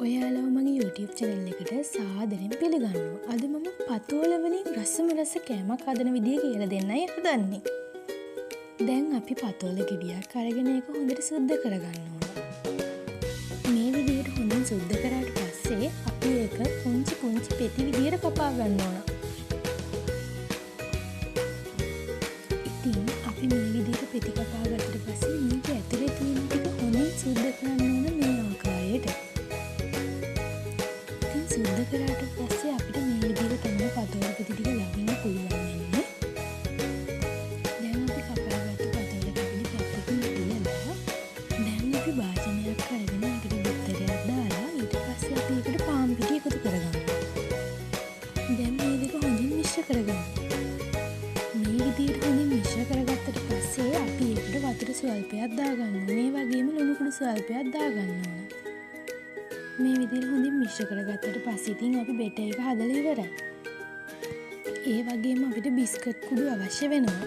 ඔයාලව මගේ YouTube channel එකට සාදරයෙන් පිළිගන්නවා. අද මම පතෝල වලින් රසම රස කෑමක් හදන විදිය කියලා දෙන්නයි හදන්නේ. දැන් අපි පතෝල ගෙඩියක් අරගෙන ඒක හොඳට සුද්ධ කරගන්න ඕන. මේ විදියට හොඳින් සුද්ධ කරාට පස්සේ අපි ඒක පුංචි පුංචි පෙති විදියට කපා ගන්න ඕන. ඉතින් අපි මේ විදියට පෙති කපා ගත්තට පස්සේ මේක ඇතුලේ තියෙන ටික හොඳින් සුද්ධ කරන්න ඕන මේ ආකාරයට. සුද්ධ කරාට පස්සේ අපිට මේ විදිහට තමයි පතෝල පෙති ටික ලබන්න පුළුවන් වෙන්නේ. දැන් අපි කපාගත්තු පතෝල පෙති පැත්තකින් තියලා දැන් අපි වාජනයක් අරගෙන ඒකට බිත්තරයක් දාලා ඊට පස්සේ අපි ඒකට පාන් පිටි එකතු කරගන්නවා. දැන් මේ දෙක හොඳින් මිශ්‍ර කරගන්න. මේ විදිහට හොඳින් මිශ්‍ර කරගත්තට පස්සේ අපි ඒකට වතුර ස්වල්පයක් දාගන්නවා. මේ වගේම ලුණු කුඩු ස්වල්පයක් දාගන්න ඕන. මේ විදිහට හොඳින් මිශ්‍ර කරගත්තට පස්සේ ඉතින් අපි බෙටර් එක හදලා ඉවරයි. ඒ වගේම අපිට බිස්කට් කුඩු අවශ්‍ය වෙනවා.